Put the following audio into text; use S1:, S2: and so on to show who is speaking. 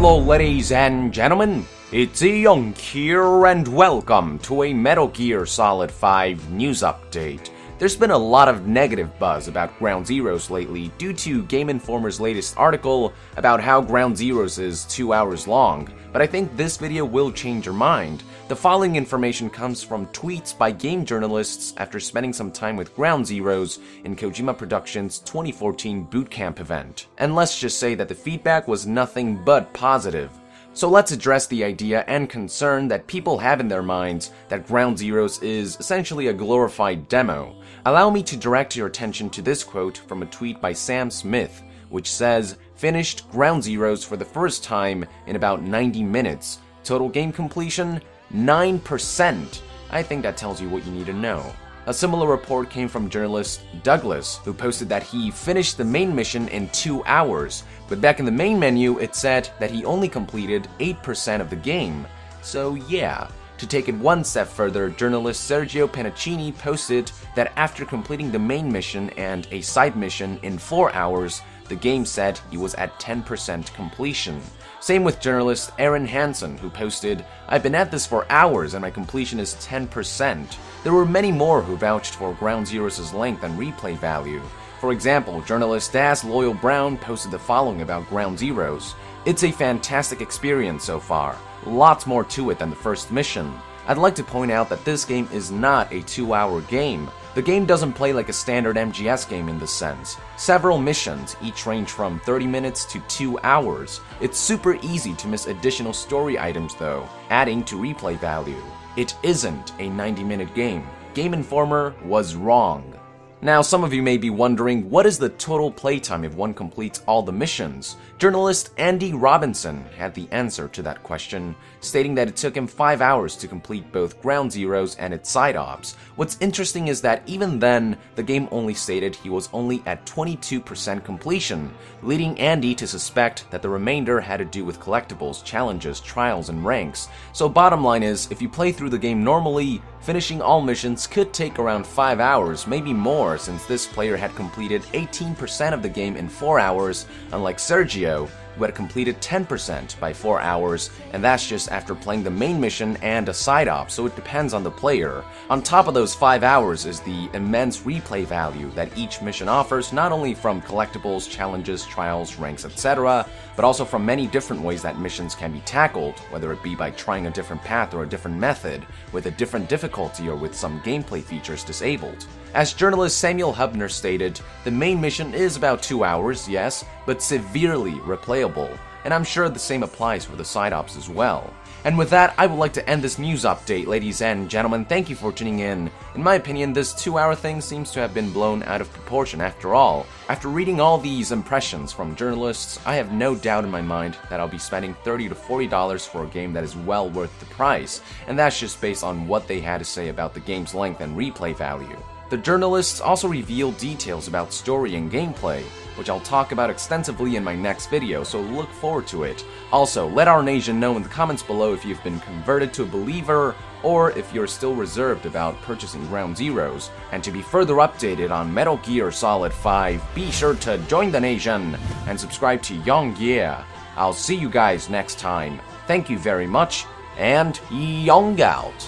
S1: Hello ladies and gentlemen, it's Young here and welcome to a Metal Gear Solid 5 news update. There's been a lot of negative buzz about Ground Zeroes lately due to Game Informer's latest article about how Ground Zeroes is 2 hours long, but I think this video will change your mind. The following information comes from tweets by game journalists after spending some time with Ground Zeroes in Kojima Productions' 2014 bootcamp event. And let's just say that the feedback was nothing but positive. So let's address the idea and concern that people have in their minds that Ground Zeroes is essentially a glorified demo. Allow me to direct your attention to this quote from a tweet by Sam Smith, which says, "Finished Ground Zeroes for the first time in about 90 minutes. Total game completion, 9%. I think that tells you what you need to know. A similar report came from journalist Douglas, who posted that he finished the main mission in 2 hours, but back in the main menu it said that he only completed 8% of the game. So yeah. To take it one step further, journalist Sergio Pennacini posted that after completing the main mission and a side mission in 4 hours, the game said he was at 10% completion. Same with journalist Aaron Hansen, who posted, "I've been at this for hours and my completion is 10%. There were many more who vouched for Ground Zeroes' length and replay value. For example, journalist Daz Loyal Brown posted the following about Ground Zeroes. "It's a fantastic experience so far. Lots more to it than the first mission. I'd like to point out that this game is not a 2-hour game. The game doesn't play like a standard MGS game in this sense. Several missions, each range from 30 minutes to 2 hours. It's super easy to miss additional story items though, adding to replay value. It isn't a 90-minute game. Game Informer was wrong." Now, some of you may be wondering, what is the total playtime if one completes all the missions? Journalist Andy Robinson had the answer to that question, stating that it took him 5 hours to complete both Ground Zeroes and its side ops. What's interesting is that even then, the game only stated he was only at 22% completion, leading Andy to suspect that the remainder had to do with collectibles, challenges, trials, and ranks. So bottom line is, if you play through the game normally, finishing all missions could take around 5 hours, maybe more, since this player had completed 18% of the game in 4 hours, unlike Sergio, who had completed 10% by 4 hours, and that's just after playing the main mission and a side op, so it depends on the player. On top of those 5 hours is the immense replay value that each mission offers, not only from collectibles, challenges, trials, ranks, etc., but also from many different ways that missions can be tackled, whether it be by trying a different path or a different method, with a different difficulty or with some gameplay features disabled. As journalist Samuel Hubner stated, the main mission is about 2 hours, yes, but severely replayable, and I'm sure the same applies for the side ops as well. And with that, I would like to end this news update, ladies and gentlemen. Thank you for tuning in. In my opinion, this 2-hour thing seems to have been blown out of proportion after all. After reading all these impressions from journalists, I have no doubt in my mind that I'll be spending $30 to $40 for a game that is well worth the price, and that's just based on what they had to say about the game's length and replay value. The journalists also revealed details about story and gameplay, which I'll talk about extensively in my next video, so look forward to it. Also, let our nation know in the comments below if you've been converted to a believer, or if you're still reserved about purchasing Ground Zeroes. And to be further updated on Metal Gear Solid 5, be sure to join the nation and subscribe to Young Gear. I'll see you guys next time. Thank you very much, and Young out!